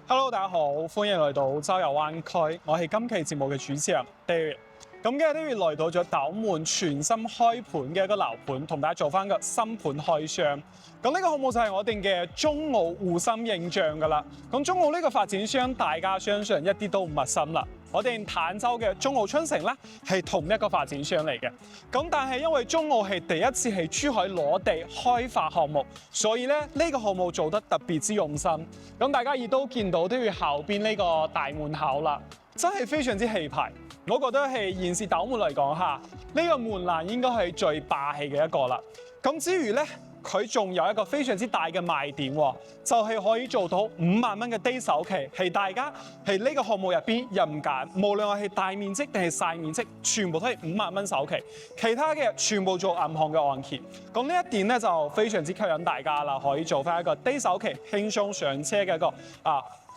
Hello，大家好，歡迎來到周遊灣區，我係今期節目嘅主持人 David。咁今日 David 來到咗斗門全新開盤嘅一個樓盤，同大家做翻個新盤開箱。咁呢個項目就係我哋嘅中澳湖心影像噶啦。咁中澳呢個發展商，大家相信一啲都唔陌生啦。我哋坦洲嘅中澳春城咧係同一個發展商嚟嘅。咁但係因為中澳係第一次喺珠海攞地開發項目，所以咧呢個項目做得特別之用心。咁大家亦都見到都要後邊呢個大門口啦，真係非常之氣派。我覺得係現時斗門嚟講下，呢個門欄應該係最霸氣嘅一個啦。咁之餘咧，佢仲有一個非常之大嘅賣點喎，就係可以做到5萬蚊嘅低首期，係大家係呢個項目入邊任揀，無論係大面積定係細面積，全部都係5萬蚊首期，其他嘅全部做銀行嘅按揭。咁呢一點咧就非常之吸引大家啦，可以做翻一個低首期輕鬆上車嘅一個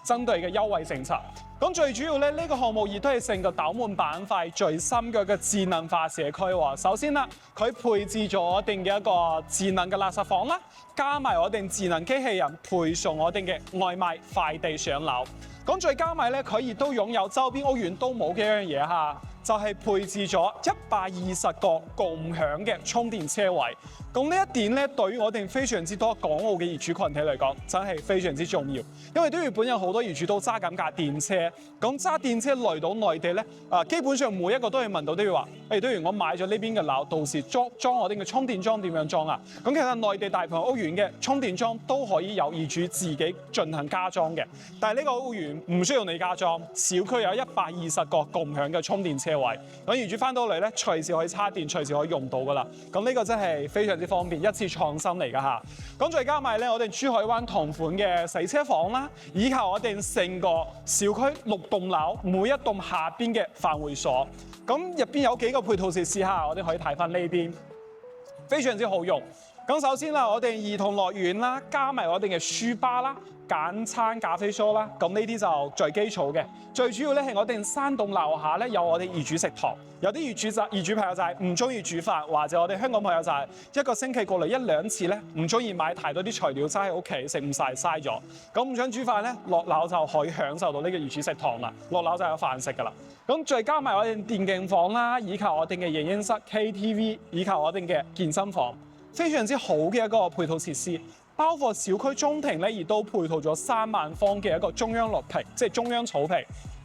針對嘅優惠政策。咁最主要咧，呢個項目亦都係成個斗門板塊最深嘅一個智能化社區喎。首先啦，佢配置咗我哋嘅一個智能嘅垃圾房啦，加埋我哋智能機器人配送我哋嘅外賣快遞上樓。咁再加埋咧，佢亦都擁有周邊屋苑都冇嘅一樣嘢嚇，就係配置咗120個共享嘅充電車位。咁呢一點咧，對於我哋非常之多港澳嘅業主群體嚟講，真係非常之重要。因為日本有好多業主都揸緊架電車，咁揸電車來到內地咧，基本上每一個都係問到都要話，例如我買咗呢邊嘅樓，到時裝我哋嘅充電樁點樣裝啊？咁其實內地大部分屋苑嘅充電樁都可以有業主自己進行加裝嘅，但係呢個屋苑唔需要你加裝，小區有120個共享嘅充電車位，咁業主翻到嚟咧，隨時可以插電，隨時可以用到噶啦。咁呢個真係非常之方便，一次創新嚟噶嚇。咁再加埋咧，我哋珠海灣同款嘅洗車房啦，以及我哋成個小區6棟樓，每一棟下邊嘅飯會所。咁入邊有幾個配套設施嚇，我哋可以睇翻呢邊，非常之好用。咁首先啦，我哋兒童樂園啦，加埋我哋嘅書吧啦、簡餐咖啡梳啦，咁呢啲就最基礎嘅。最主要咧係我哋3棟樓下咧有我哋業主食堂，有啲業主朋友就係唔中意煮飯，或者我哋香港朋友就係一個星期過嚟1-2次咧，唔中意買太多啲材料揸喺屋企食唔晒嘥咗。咁唔想煮飯咧，落樓就可以享受到呢個業主食堂啦，落樓就有飯食噶啦。咁再加埋我哋電競房啦，以及我哋嘅影音室、KTV， 以及我哋嘅健身房。非常之好嘅一個配套設施，包括小區中庭咧，亦都配套咗3萬方嘅一個中央綠皮，即係中央草皮。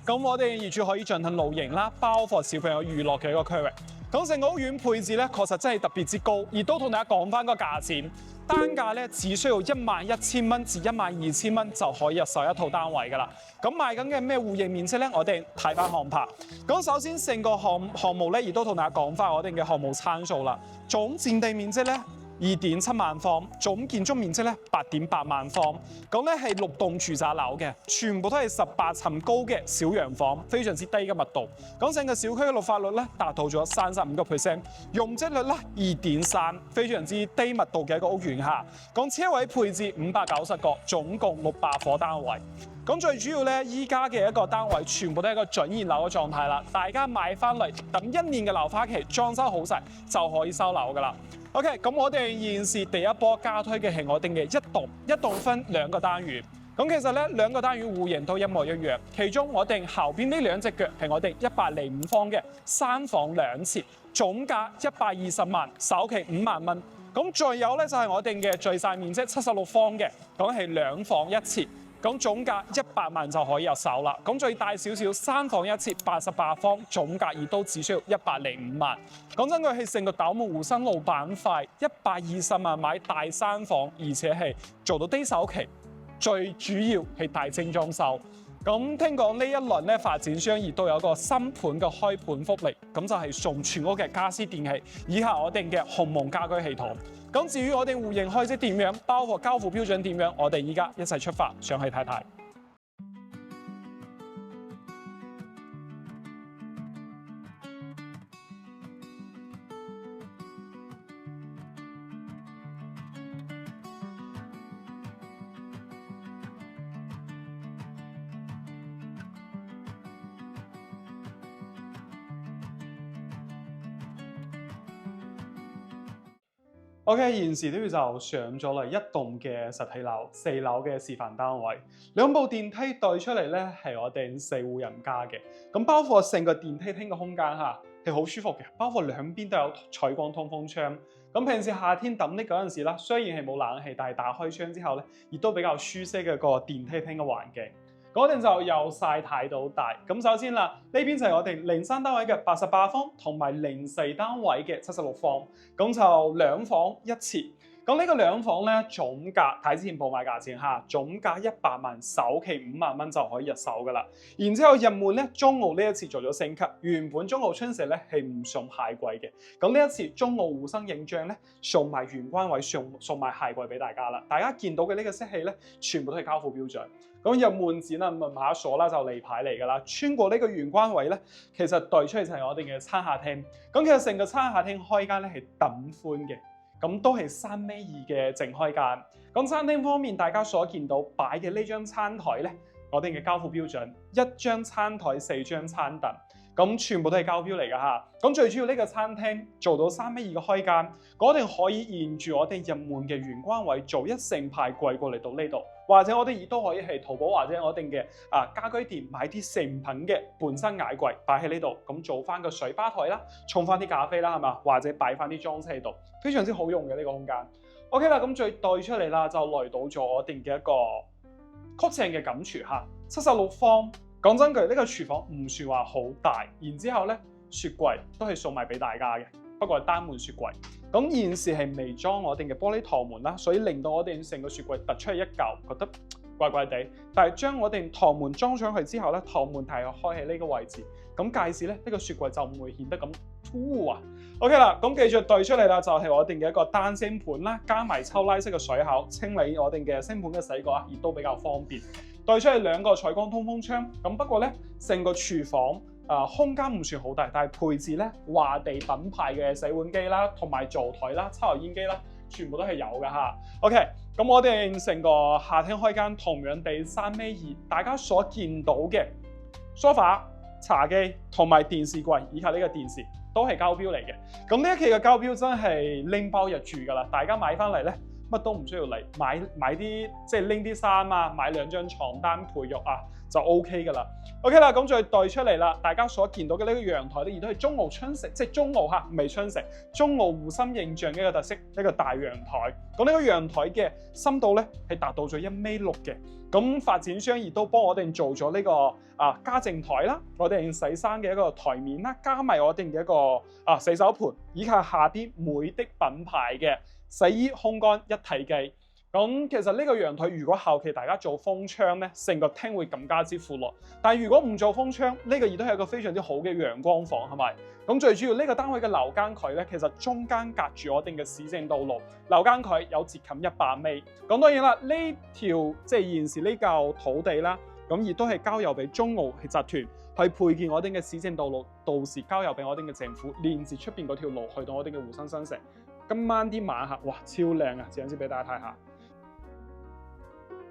咁我哋業主可以進行露營啦，包括小朋友娛樂嘅一個區域。咁成個屋苑配置咧，確實真係特別之高，亦都同大家講翻個價錢，單價咧只需要11000蚊至12000蚊就可以入手一套單位噶啦。咁賣緊嘅咩戶型面積咧，我哋睇翻項拍。咁首先成個項目咧，亦都同大家講翻我哋嘅項目參數啦。總佔地面積咧2.7萬方，總建築面積咧8.8萬方。咁咧係6棟住宅樓嘅，全部都係18層高嘅小洋房，非常之低嘅密度。咁成個小區嘅綠化率咧達到咗35%，容積率咧2.3，非常之低密度嘅一個屋苑下。咁車位配置590個，總共600伙單位。咁最主要咧，依家嘅一個單位全部都係一個準現樓嘅狀態啦。大家買翻嚟等1年嘅樓花期，裝修好晒就可以收樓噶啦。OK， 咁我哋現時第一波加推嘅係我哋嘅一棟分2個單元。咁其實咧2個單元戶型都一模一樣，其中我哋後邊呢2隻腳係我哋105方嘅3房2廁，總價120萬，首期5萬蚊。咁再有咧就係我哋嘅最細面積76方嘅，咁係2房1廁。咁總價100萬就可以入手啦。咁最大少少3房1廁88方，總價亦都只需要105萬。講真，佢係成個斗門湖心路板塊120萬買大3房，而且係做到低首期，最主要係大精裝修。咁聽講呢一輪咧發展商亦都有個新盤嘅開盤福利，咁就係送全屋嘅家私電器，以下我哋嘅鴻蒙家居系統。咁至於我哋戶型開支點樣，包括交付標準點樣，我哋依家一齊出發上去睇睇。OK， 現時都就上咗嚟1棟嘅實體樓，4樓嘅示範單位。兩部電梯對出嚟咧係我哋4戶人家嘅，咁包括成個電梯廳嘅空間嚇係好舒服嘅，包括兩邊都有採光通風窗。咁平時夏天揼呢嗰陣時啦，雖然係冇冷氣，但係打開窗之後咧，亦都比較舒適嘅個電梯廳嘅環境。嗰陣就由細睇到大。咁首先啦，呢邊就係我哋03單位嘅88方，同埋04單位嘅76方。咁就2房1廁。咁呢個2房咧，總價睇之前報買價錢嚇，總價100萬，首期5萬蚊就可以入手噶啦。然之後入門咧，中澳呢一次做咗升級，原本中澳春石咧係唔送蟹櫃嘅，咁呢一次中澳護生影像咧送埋玄關位，送埋蟹櫃俾大家啦。大家見到嘅呢個色系咧，全部都係交付標準。咁入門展啊，密碼鎖啦就例牌嚟噶啦，穿過呢個玄關位咧，其實對出嚟就係我哋嘅餐客廳。咁其實成個餐客廳開間咧係等寬嘅。咁都係3.2米嘅正開間。咁餐廳方面，大家所見到擺嘅呢張餐台咧，我哋嘅交付標準，1張餐台4張餐凳，咁全部都係交標嚟㗎嚇。咁最主要呢個餐廳做到3.2米嘅開間，我哋可以沿住我哋入門嘅玄關位做一成排櫃過嚟到呢度，或者我哋亦都可以係淘寶或者我哋嘅家居店買啲成品嘅本身矮櫃擺喺呢度，咁做翻個水吧台啦，沖翻啲咖啡啦，係嘛？或者擺翻啲裝飾喺度，非常之好用嘅呢個空間。OK 啦，咁最對出嚟啦，就來到咗我哋嘅一個曲尺嘅感廚嚇，76方。講真句，呢個廚房唔算話好大，然之後咧雪櫃都係送埋俾大家嘅，不過係單門雪櫃。咁現時係未裝我哋嘅玻璃趟門啦，所以令到我哋成個雪櫃突出嚟一嚿，覺得怪怪地。但係將我哋趟門裝上去之後咧，趟門係開喺呢個位置，咁屆時咧呢個雪櫃就唔會顯得咁突啊。OK 啦，咁繼續對出嚟啦，就係我哋嘅一個單星盤啦，加埋抽拉式嘅水口，清理我哋嘅星盤嘅洗過啊，亦都比較方便。對出嚟2個採光通風窗，咁不過咧成個廚房空間唔算好大，但係配置咧華地品牌嘅洗碗機啦，同埋灶台啦、抽油煙機啦，全部都係有㗎嚇。OK，咁我哋成個客廳開間同樣地3.2米，大家所見到嘅梳化、茶几同埋電視櫃以及呢個電視都係交標嚟嘅。咁呢一期嘅交標真係拎包入住㗎啦，大家買翻嚟咧。乜都唔需要嚟，買啲即係拎啲衫啊，買2張床單陪浴啊就 OK 噶啦。OK 啦，咁再對出嚟啦，大家所見到嘅呢個陽台咧，亦都係中澳春石，即係中澳嚇，唔係春石，中澳護心形象嘅一個特色，一個大陽台。咁呢個陽台嘅深度咧係達到咗1.6米嘅。咁發展商亦都幫我哋做咗呢個家政台啦，我哋洗衫嘅一個台面啦，加埋我哋嘅一個洗手盤，以及下啲美的品牌嘅洗衣烘乾一體機。咁其實呢個陽台如果後期大家做風窗咧，成個廳會更加之闊落。但係如果唔做風窗，呢個亦都係一個非常之好嘅陽光房，係咪？咁最主要呢個單位嘅樓間距咧，其實中間隔住我哋嘅市政道路，樓間距有接近100米。咁當然啦，呢條即係現時呢嚿土地啦，咁亦都係交由俾中澳集團去配建我哋嘅市政道路，到時交由俾我哋嘅政府連接出邊嗰條路去到我哋嘅湖生新城。今晚啲晚霞，哇，超靚啊！陣先俾大家睇下。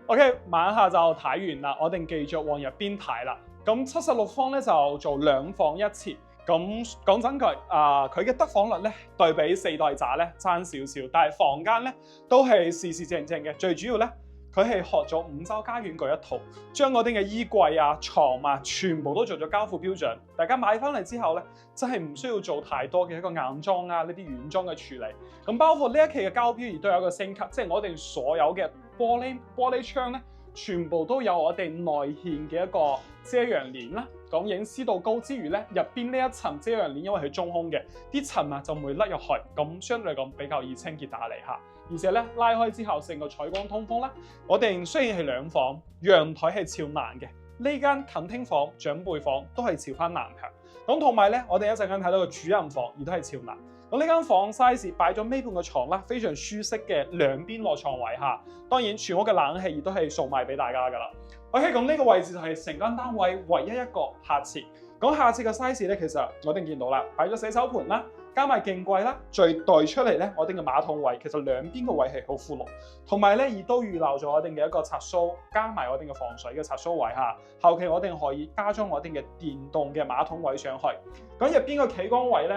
OK， 晚下就睇完啦，我哋繼續往入邊睇啦。咁76方咧就做2房1廁。咁講真句，佢嘅得房率咧對比4代宅咧爭少少，但係房間咧都係四四正正嘅。最主要咧，佢係學咗5洲家園嗰一套，將我哋嘅衣櫃啊、床啊，全部都做咗交付標準。大家買翻嚟之後咧，真係唔需要做太多嘅一個硬裝啊、呢啲軟裝嘅處理。咁包括呢一期嘅交標亦都有一個升級，即係我哋所有嘅玻璃窗咧，全部都有我哋內嵌嘅一個遮陽簾啦。講隱私度高之餘咧，入邊呢一層遮陽簾因為係中空嘅，啲塵啊就唔會甩入去，咁相對嚟講比較易清潔打理嚇。而且咧拉開之後，成個採光通風啦。我哋雖然係2房，陽台係朝南嘅，呢間近廳房、長輩房都係朝翻南向。咁同埋咧，我哋一陣間睇到個主人房亦都係朝南。咁呢間房 size 擺咗尾半個床啦，非常舒適嘅兩邊落床位嚇。當然全屋嘅冷氣亦都係送賣俾大家噶啦。OK， 咁呢個位置就係成間單位唯一一個下廁。咁下廁嘅 size 咧，其實我哋見到啦，擺咗洗手盤啦，加埋鏡櫃啦，再對出嚟咧，我哋嘅馬桶位其實兩邊嘅位係好闊落，同埋咧亦都預留咗我哋嘅一個插蘇，加埋我哋嘅防水嘅插蘇位嚇。後期我哋可以加裝我哋嘅電動嘅馬桶位上去。咁入邊個企缸位咧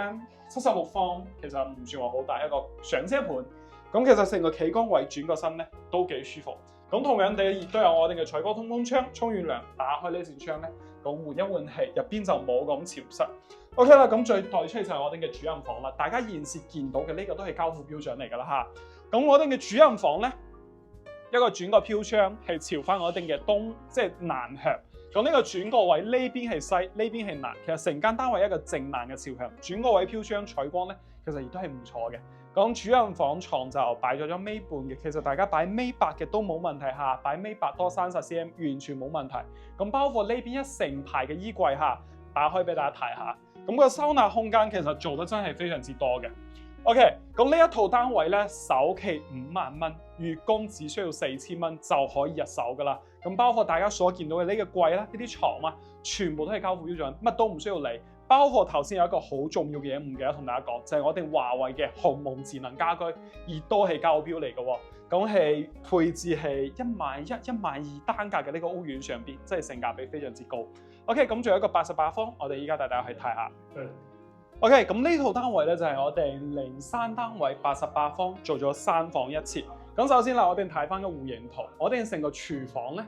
，76方其實唔算話好大，一個上車盤。咁其實成個企缸位轉個身咧都幾舒服。咁同樣地亦都有我哋嘅採光通風窗，沖完涼打開呢扇窗咧，咁換一換氣，入邊就冇咁潮濕。OK 啦，咁最代出嚟就係我哋嘅主人房啦。大家現時見到嘅呢個都係交付標準嚟㗎啦嚇。咁我哋嘅主人房咧，一個轉角飄窗係朝翻我哋嘅東，即係南向。咁呢個轉角位呢邊係西，呢邊係南。其實成間單位一個正南嘅朝向，轉角位飄窗採光咧，其實亦都係唔錯嘅。講主人房床就擺咗咗米半嘅，其實大家擺米八嘅都冇問題嚇，擺米八多30cm 完全冇問題。咁包括呢邊一成排嘅衣櫃嚇，打開俾大家睇下。咁個收納空間其實做得真係非常之多嘅。OK， 咁呢一套單位咧，首期5萬蚊，月供只需要4000蚊就可以入手噶啦。咁包括大家所見到嘅呢個櫃啦，呢啲床啊，全部都係交付標準，乜都唔需要理。包括頭先有一個好重要嘅嘢唔記得同大家講，就係我哋華為嘅鴻蒙智能家居，亦都係交標嚟嘅喎。咁係配置係11000、12000單價嘅呢個屋苑上邊，即係性價比非常之高。OK， 咁仲有一個88方，我哋依家帶大家去睇下。OK， 咁呢套單位咧就係我哋03單位88方，做咗3房1廁。咁首先啦，我哋睇翻個戶型圖，我哋成個廚房咧，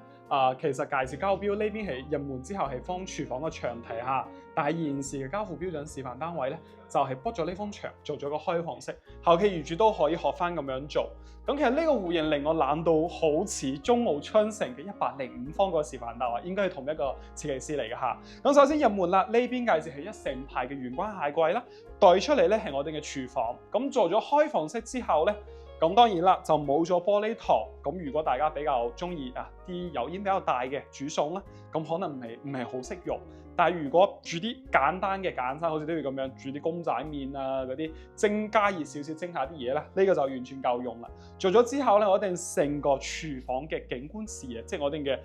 其實介紹交標呢邊係入門之後係放廚房嘅牆體下，但係現時嘅交付標準示範單位咧，就係剝咗呢幅牆，做咗個開放式，後期業主都可以學翻咁樣做。咁其實呢個戶型令我諗到好似中澳春城嘅105方個示範單位，應該係同一個設計師嚟嘅嚇。咁首先入門啦，呢邊介紹係一成排嘅玄關蟹櫃啦，對出嚟咧係我哋嘅廚房。咁做咗開放式之後咧，咁當然啦，就冇咗玻璃堂。咁如果大家比較中意啲油煙比較大嘅煮餸啦，咁可能唔係好適用。但係如果煮啲簡單嘅簡餐，好似都要咁樣煮啲公仔麵啊嗰啲加熱少少蒸下啲嘢咧，呢個就完全夠用啦。做咗之後咧，我哋成個廚房嘅景觀視野，即係我哋嘅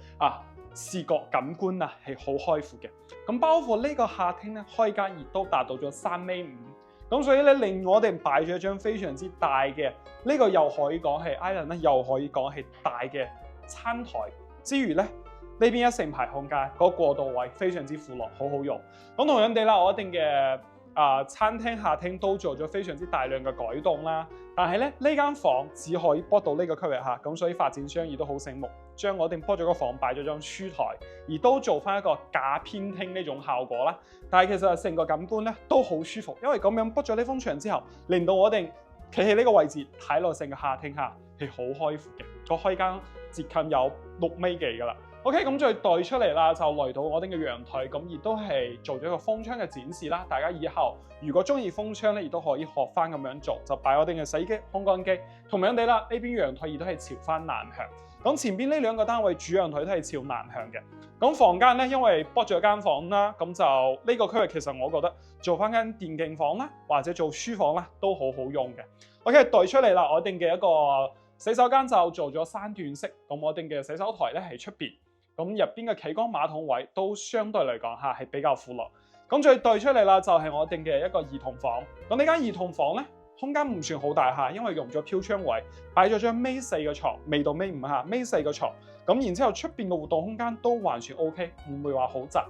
視覺感官啊，係好開闊嘅。咁包括呢個客廳咧，開間亦都達到咗3.5米。咁所以咧，令我哋擺咗一張非常之大嘅，呢個又可以講係 island 咧，又可以講係大嘅餐台之餘咧，呢邊一成排空間，個過渡位非常之闊落，好好用。咁同樣地啦，我哋嘅餐廳客廳都做咗非常之大量嘅改動啦。但係咧，呢間房只可以撥到呢個區域嚇，咁所以發展商亦都好醒目，將我哋撥咗個房擺咗張書台，而都做翻一個假偏廳呢種效果啦。但係其實成個感官咧都好舒服，因為咁樣撥咗呢埲牆之後，令到我哋企喺呢個位置睇落成個客廳下係好開闊嘅，個開間接近有6米幾噶啦。OK， 咁再代出嚟啦，就嚟到我哋嘅陽台，咁亦都係做咗一個封窗嘅展示啦。大家以後如果中意封窗咧，亦都可以學翻咁樣做，就擺我哋嘅洗衣機、烘乾機。同樣地啦，呢邊陽台亦都係朝翻南向。咁前邊呢兩個單位主陽台都係朝南向嘅。咁房間咧，因為剝咗間房啦，咁就呢個區域其實我覺得做翻間電競房啦，或者做書房啦，都好好用嘅。OK， 代出嚟啦，我哋嘅一個洗手間就做咗3段式，咁我哋嘅洗手台咧喺出邊。咁入邊嘅企缸馬桶位都相對嚟講係比較闊落。咁再對出嚟啦，就係我哋嘅一個兒童房。咁呢間兒童房咧，空間唔算好大，因為用咗飄窗位，擺咗張米4嘅床，未到米5米4嘅床。咁然之後出邊嘅活動空間都還算 OK， 唔會話好窄。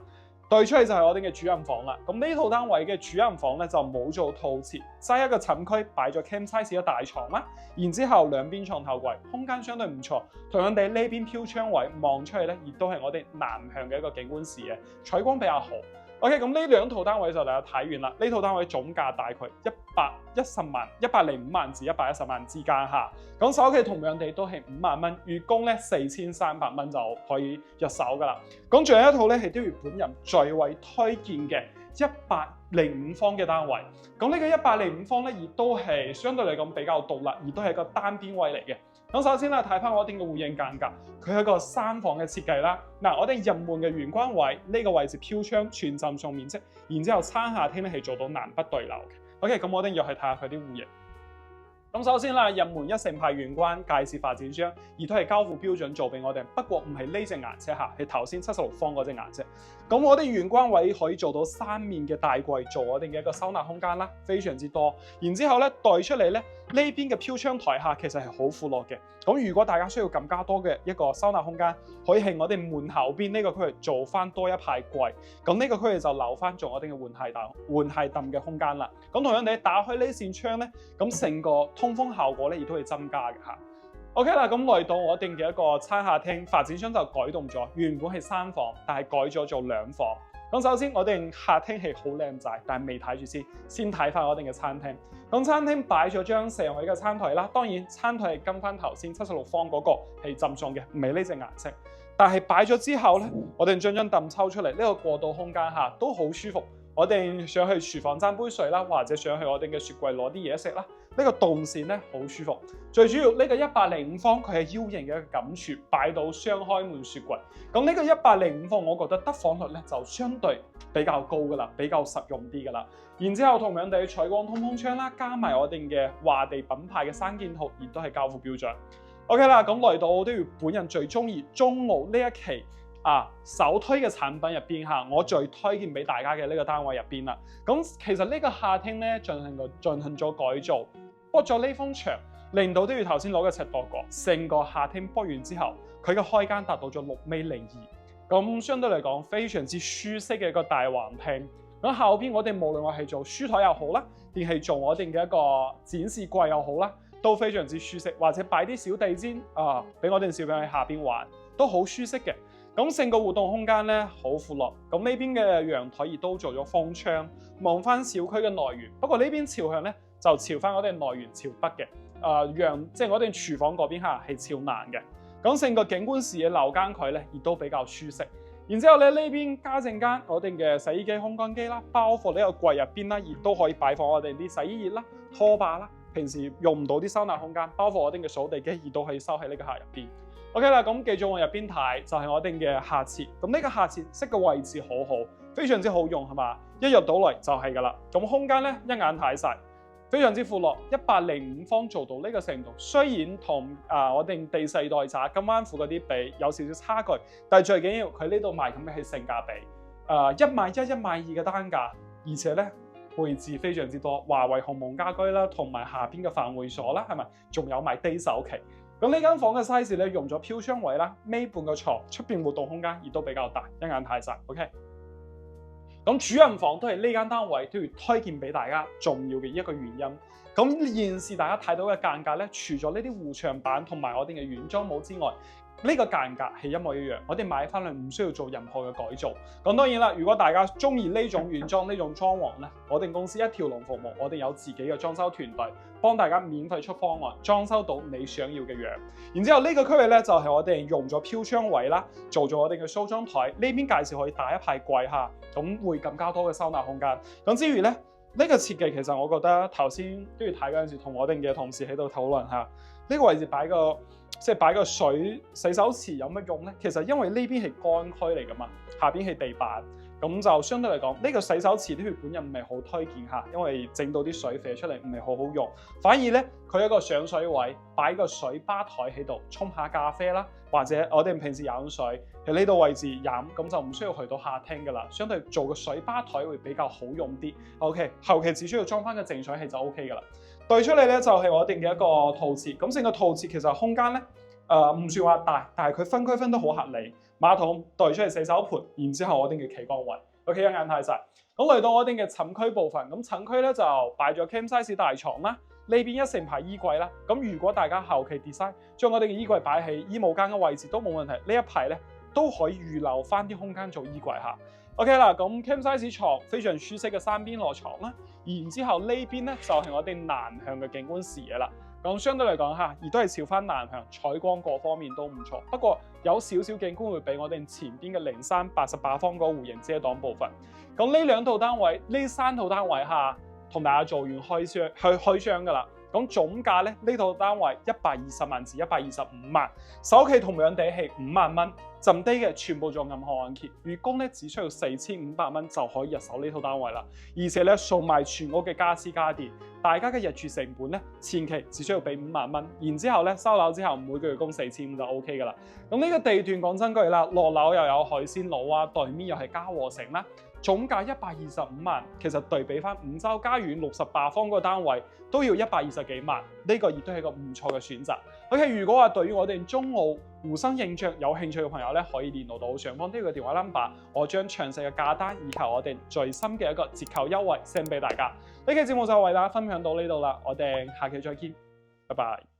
對出嚟就係我哋嘅主人房啦。咁呢套單位嘅主人房咧就冇做套設，齋一個寢區擺咗 cam size 嘅大床啦。然之後兩邊床頭櫃，空間相對唔錯。同樣地呢邊飄窗位望出去咧，亦都係我哋南向嘅一個景觀視野，採光比較好。OK， 咁呢兩套單位就大家睇完啦。呢套單位總價大概110萬、105萬至110萬之間嚇。咁首期同樣地都係5萬蚊，月供咧4300蚊就可以入手噶啦。咁仲有一套咧係都要本人最為推薦嘅105方嘅單位。咁呢個105方咧亦都係相對嚟講比較獨立，而都係個單邊位嚟嘅。咁首先啦，睇翻我哋嘅戶型間隔，佢係一個3房嘅設計啦。嗱，我哋入門嘅玄關位呢個位置飄窗全浸送面積，然之後餐客廳咧係做到南北對流嘅。OK， 咁我哋又去睇下佢啲戶型。咁首先啦，入門一成排玄關介紹發展商，亦都係交付標準做俾我哋，不過唔係呢隻顏色嚇，係頭先76方嗰隻顏色。咁我哋玄關位可以做到3面嘅大櫃，做我哋嘅一個收納空間啦，非常之多。然之後咧，代出嚟咧，呢邊嘅飄窗台下其實係好闊落嘅。咁如果大家需要更加多嘅一個收納空間，可以喺我哋門後邊呢個區域做翻多一排櫃。咁呢個區域就留翻做我哋嘅換鞋凳嘅空間啦。咁同樣地打開呢扇窗咧，咁成個通風效果咧亦都會增加嘅嚇。OK 啦，咁來到我哋嘅一個餐客廳，發展商就改動咗，原本係3房，但係改咗做2房。咁首先我哋客廳係好靚仔，但係未睇住先睇翻我哋嘅餐廳。咁餐廳擺咗張4位嘅餐台啦，當然餐台係跟翻頭先76方嗰個係浸送嘅，唔係呢隻顏色。但係擺咗之後咧，我哋將張凳抽出嚟，呢個過渡空間下都好舒服。我哋想去廚房斟杯水啦，或者想去我哋嘅雪櫃攞啲嘢食啦，呢個動線咧好舒服。最主要呢個105方佢係 U 型嘅一個感處，擺到雙開門雪櫃。咁呢個105方我覺得得房率咧就相對比較高噶啦，比較實用啲噶啦。然之後同樣地採光通風窗啦，加埋我哋嘅華地品牌嘅3件套，亦都係交付標準。OK 啦，咁來到都要本人最中意中澳呢一期首推嘅產品入邊嚇，我最推薦俾大家嘅呢個單位入邊啦。咁其實呢個客廳咧進行咗改造，剝咗呢埲牆，令到都要頭先攞個尺度過，成個客廳剝完之後，佢嘅開間達到咗6.02米，咁相對嚟講非常之舒適嘅一個大橫廳。咁後邊我哋無論話係做書台又好啦，定係做我哋嘅一個展示櫃又好啦，都非常之舒適，或者擺啲小地氈俾我哋小朋友喺下邊玩，都好舒適嘅。咁成個活動空間咧好闊落，咁呢邊嘅陽台亦都做咗風窗，望翻小區嘅內園。不過呢邊朝向咧就朝翻我哋內園朝北嘅，即係我哋廚房嗰邊係朝南嘅。咁成個景觀視野樓間距咧亦都比較舒適。然之後咧呢邊家政間我哋嘅洗衣機、烘乾機啦，包括呢個櫃入邊啦，亦都可以擺放我哋啲洗衣液啦、拖把啦。平時用唔到啲收納空間，包括我哋嘅掃地機亦都可以收喺呢個客入邊。OK 啦，咁繼續往入邊睇，就係我哋嘅客廁。咁呢個客廁色嘅位置好好，非常之好用，係嘛？一入到嚟就係噶啦。咁空間咧一眼睇晒，非常之闊落，105方做到呢個程度。雖然同我哋第4代宅金灣府嗰啲比有少少差距，但係最緊要佢呢度賣緊嘅係性價比。1.1、1.2嘅單價，而且咧配置非常之多，華為鴻蒙家居啦，同埋下邊嘅飯會所啦，係咪？仲有埋低首期。咁呢間房嘅 size 咧用咗飄窗位啦，尾半個床，出邊活動空間亦都比較大，一眼太晒。OK。咁主人房都係呢間單位都要推薦俾大家重要嘅一個原因。咁現時大家睇到嘅間隔咧，除咗呢啲護牆板同埋我哋嘅原裝帽之外，呢個間隔係一模一樣，我哋買翻嚟唔需要做任何嘅改造。咁當然啦，如果大家中意呢種原裝呢種裝潢咧，我哋公司一條龍服務，我哋有自己嘅裝修團隊，幫大家免費出方案，裝修到你想要嘅樣。然之後呢個區域咧就係我哋用咗飄窗位啦，做咗我哋嘅梳妝台，呢邊介紹可以打一排櫃下，咁會更加多嘅收納空間。咁之餘咧，呢個設計其實我覺得頭先都要睇嗰陣時，同我哋嘅同事喺度討論下，呢個位置擺個水洗手池有乜用咧？其實因為呢邊係乾區嚟噶嘛，下邊係地板，咁就相對嚟講，呢個洗手池啲本人唔係好推薦下，因為整到啲水飛出嚟唔係好好用。反而咧，佢有一個上水位，擺個水吧台喺度沖下咖啡啦，或者我哋平時飲水喺呢度位置飲，咁就唔需要去到客廳噶啦。相對做個水吧台會比較好用啲。OK， 後期只需要裝翻個淨水器就 OK 噶啦。對出嚟咧就係我哋嘅一個套廁，咁成個套廁其實空間咧唔算話大，但係佢分區分得好合理。馬桶對出嚟洗手盆，然之後我哋嘅企缸位 ，OK 一眼睇晒。咁嚟到我哋嘅寢區部分，咁寢區咧就擺咗 King size 大床啦，呢邊一成排衣櫃啦。咁如果大家後期 design 將我哋嘅衣櫃擺喺衣帽間嘅位置都冇問題，呢一排咧都可以預留翻啲空間做衣櫃嚇。OK 啦，咁 King size 床非常舒適嘅3邊落床啦，然之後呢邊咧就係我哋南向嘅景觀視野啦。咁相對嚟講嚇，亦都係朝翻南向，採光各方面都唔錯。不過有少少景觀會比我哋前邊嘅03 88方嗰個弧形遮擋部分。咁呢2套單位，呢3套單位嚇，同大家做完開張㗎啦。咁總價咧呢套單位120萬至125萬，首期同樣地係5萬蚊，剩低嘅全部做銀行按揭，月供咧只需要4500蚊就可以入手呢套單位啦。而且咧送埋全屋嘅家私家電，大家嘅入住成本咧前期只需要俾5萬蚊，然之後咧收樓之後每個月供4500就 OK 噶啦。咁呢個地段講真句啦，落樓又有海鮮佬啊，對面又係嘉禾城啦。總價125萬，其實對比翻五洲家園68方嗰個單位都要120幾萬，呢個亦都係一個唔錯嘅選擇。OK， 如果話對於我哋中澳護身形象有興趣嘅朋友咧，可以聯絡到上方呢個電話 number， 我將詳細嘅價單以及我哋最新嘅一個折扣優惠 send 俾大家。呢期節目就為大家分享到呢度啦，我哋下期再見，拜拜。